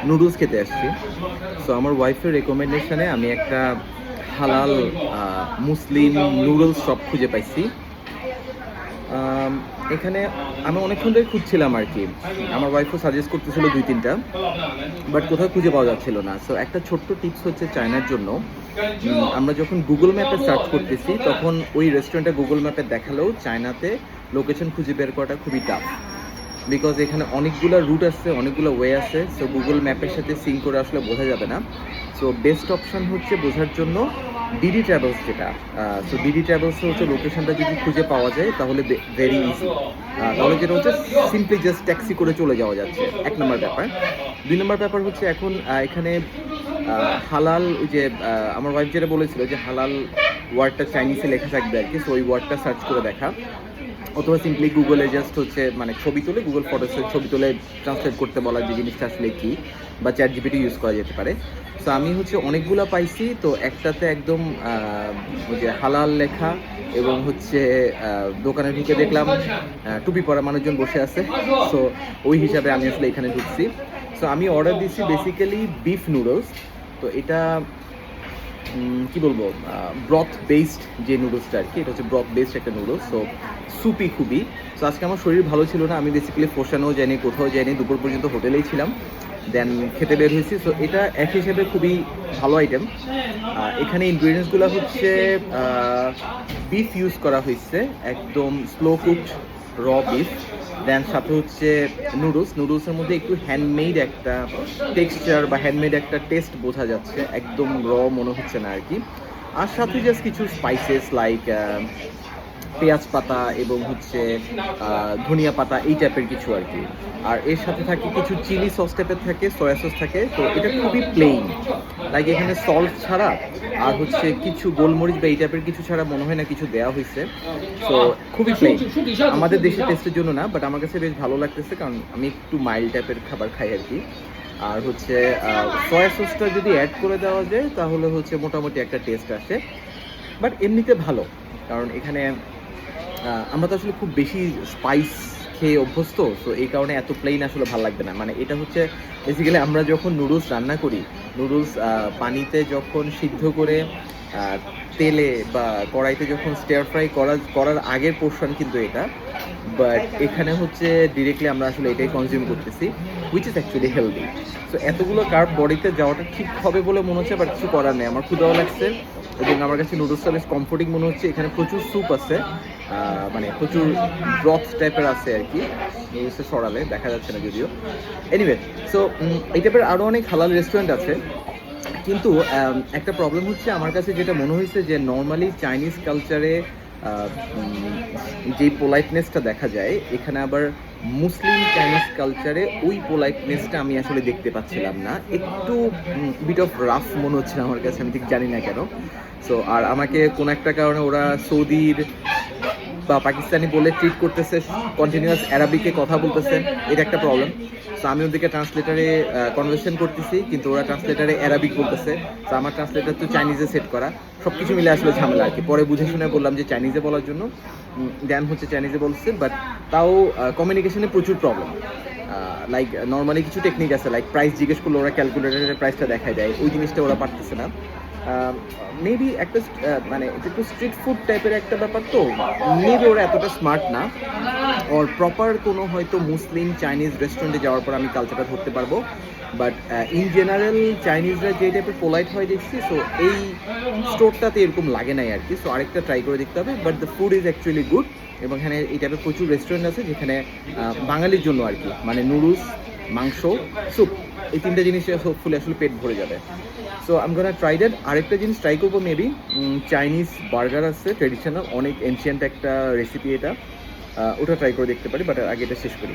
Noodles খেতে আসছি। So আমার ওয়াইফের রেকমেন্ডেশনে আমি একটা হালাল মুসলিম নুডলস শপ খুঁজে পাইছি। আম, এখানে আমি অনেকক্ষণ ধরে খুঁজছিলাম আর কি। আমার ওয়াইফও সাজেস্ট করতেছিল 2-3টা, বাট কোথাও খুঁজে পাওয়া যাচ্ছিল না। সো একটা ছোট্ট টিপস হচ্ছে চায়নার জন্য, আমরা যখন গুগল ম্যাপে সার্চ করতেছি তখন ওই রেস্টুরেন্টটা গুগল ম্যাপে দেখালেও চায়নাতে লোকেশন খুঁজে বের করাটা খুবই টাফ। বিকজ এখানে অনেকগুলো রুট আছে, অনেকগুলো ওয়ে আছে। সো গুগল ম্যাপের সাথে সিঙ্ক করে আসলে বোঝা যাবে না। সো বেস্ট অপশন হচ্ছে বোঝার জন্য ডিডি ট্রাভেলস, যেটা সো ডিডি ট্রাভেলস হচ্ছে লোকেশনটা যদি খুঁজে পাওয়া যায় তাহলে ভেরি ইজি। তাহলে যেটা হচ্ছে সিম্পলি জাস্ট ট্যাক্সি করে চলে যাওয়া যাচ্ছে, 1 নম্বর ব্যাপার। 2 নম্বর ব্যাপার হচ্ছে এখন এখানে হালাল, ওই যে আমার ওয়াইফ যেটা বলেছিল যে হালাল ওয়ার্ডটা চাইনিজে লেখা থাকবে আর কি। সো ওই ওয়ার্ডটা সার্চ করে দেখা, অথবা সিম্পলি গুগলে জাস্ট হচ্ছে মানে ছবি তুলে গুগল ফটোসের ছবি তুলে ট্রান্সলেট করতে বলা যে জিনিসটা আসলে কি, বা চ্যাট জিপিটি ইউজ করা যেতে পারে। সো আমি হচ্ছে অনেকগুলো পাইছি, তো একটাতে একদম ওই যে হালাল লেখা, এবং হচ্ছে দোকানে ঢুকে দেখলাম টুপি পরা মানুষজন বসে আছে। সো ওই হিসাবে আমি আসলে এখানে ঢুকছি। সো আমি অর্ডার দিচ্ছি বেসিক্যালি বিফ নুডলস। তো এটা কি বলবো, ব্রথ বেসড যে নুডলসটা আর কি, এটা হচ্ছে ব্রথ বেসড একটা নুডলস। সো সুপি খুবই। সো আজকে আমার শরীর ভালো ছিল না, আমি বেসিক্যালি ফোসানো যাইনি, কোথাও যাইনি, দুপুর পর্যন্ত হোটেলেই ছিলাম, দেন খেতে বের হয়েছি। সো এটা এক হিসেবে খুবই ভালো আইটেম। এখানে ইনগ্রিডিয়েন্টসগুলো হচ্ছে বিফ ইউজ করা হয়েছে, একদম স্লো কুকড র বিফ। দেন সাথে হচ্ছে নুডলসের মধ্যে একটু হ্যান্ডমেড একটা টেক্সচার বা হ্যান্ডমেড একটা টেস্ট বোঝা যাচ্ছে, একদম র মনে হচ্ছে না আর কি। আর সাথে জাস্ট কিছু স্পাইসেস লাইক পেঁয়াজ পাতা এবং হচ্ছে ধনিয়া পাতা, এই টাইপের কিছু আর কি। আর এর সাথে থাকে কিছু চিলি সস টাইপের থাকে, সয়া সস থাকে। তো এটা খুবই প্লেন, লাইক এখানে সল্ট ছাড়া আর হচ্ছে কিছু গোলমরিচ বা এই টাইপের কিছু ছাড়া মনে হয় না কিছু দেওয়া হয়েছে। তো খুবই প্লেন, আমাদের দেশের টেস্টের জন্য না, বাট আমার কাছে বেশ ভালো লাগতেছে, কারণ আমি একটু মাইল্ড টাইপের খাবার খাই আর কি। আর হচ্ছে সয়া সসটা যদি অ্যাড করে দেওয়া যায় তাহলে হচ্ছে মোটামুটি একটা টেস্ট আসে। বাট এমনিতে ভালো, কারণ এখানে আমরা তো আসলে খুব বেশি স্পাইস খেয়ে অভ্যস্ত। তো এই কারণে এত প্লেন আসলে ভালো লাগবে না। মানে এটা হচ্ছে বেসিক্যালি আমরা যখন নুডলস রান্না করি, নুডলস পানিতে যখন সিদ্ধ করে তেলে বা কড়াইতে যখন স্টিয়ার ফ্রাই করার আগের পোর্শন কিন্তু এটা। বাট এখানে হচ্ছে ডিরেক্টলি আমরা আসলে এটাই কনজিউম করতেছি, which is actually healthy. So এতগুলো কার্ব বডিতে যাওয়াটা ঠিক হবে বলে মনে হচ্ছে, বাট কিছু করার নেই। আমার ক্ষুধাও লাগছে এবং আমার কাছে নুডলসটা বেশ কমফোর্টিং মনে হচ্ছে। এখানে প্রচুর স্যুপ আছে, মানে প্রচুর ব্রথ টাইপের আছে আর কি। নুডলসে সরালে দেখা যাচ্ছে না যদিও। এনিওয়ে, সো এই টাইপের আরও অনেক হালাল রেস্টুরেন্ট আছে, কিন্তু একটা প্রবলেম হচ্ছে আমার কাছে যেটা মনে হয়েছে যে নর্মালি চাইনিজ কালচারে যে পোলাইটনেসটা দেখা যায়, এখানে আবার মুসলিম চাইনিজ কালচারে ওই পোলাইটনেসটা আমি আসলে দেখতে পাচ্ছিলাম না। একটু বিট অফ রাফ মনে হচ্ছিল আমার কাছে, আমি ঠিক জানি না কেন। সো আর আমাকে কোনো একটা কারণে ওরা সৌদির বা পাকিস্তানি বলে ট্রিট করতেছে, কন্টিনিউয়াস অ্যারাবিকে কথা বলতেছে, এটা একটা প্রবলেম। সো আমি ওদিকে ট্রান্সলেটারে কনভারসেশন করতেছি, কিন্তু ওরা ট্রান্সলেটারে অ্যারাবিক বলতেছে। তো আমার ট্রান্সলেটার তো চাইনিজে সেট করা, সব কিছু মিলে আসলে ঝামেলা আর কি। পরে বুঝে শুনে বললাম যে চাইনিজে বলার জন্য, দেন হচ্ছে চাইনিজে বলছে, বাট তাও কমিউনিকেশনে প্রচুর প্রবলেম। লাইক নর্মালি কিছু টেকনিক আছে, লাইক প্রাইস জিজ্ঞেস করলে ওরা ক্যালকুলেটারের প্রাইসটা দেখায় দেয়, ওই জিনিসটা ওরা পারতেছে না। মেবি একটা মানে একটু স্ট্রিট ফুড টাইপের একটা ব্যাপার, তো মেবি ওরা এতটা স্মার্ট না। ওর প্রপার কোনো হয়তো মুসলিম চাইনিজ রেস্টুরেন্টে যাওয়ার পর আমি কালচারটা ধরতে পারবো। বাট ইন জেনারেল চাইনিজরা যে টাইপের পোলাইট হয় দেখছি, সো এই স্টোরটাতে এরকম লাগে নাই আর কি। সো আরেকটা ট্রাই করে দেখতে হবে, but the food is actually good. এবং এখানে এই টাইপের প্রচুর রেস্টুরেন্ট আছে যেখানে বাঙালির জন্য আর কি, মানে নুডলস, মাংস, স্যুপ, এই 3টে জিনিস হোপফুলি আসলে পেট ভরে যাবে। So I am gonna try that. আরেকটা জিনিস ট্রাই করবো মেবি, চাইনিজ বার্গার আছে ট্রেডিশনাল, অনেক এনশিয়েন্ট একটা রেসিপি এটা, ওটা ট্রাই করে দেখতে পারি। বাট আগে এটা শেষ করি।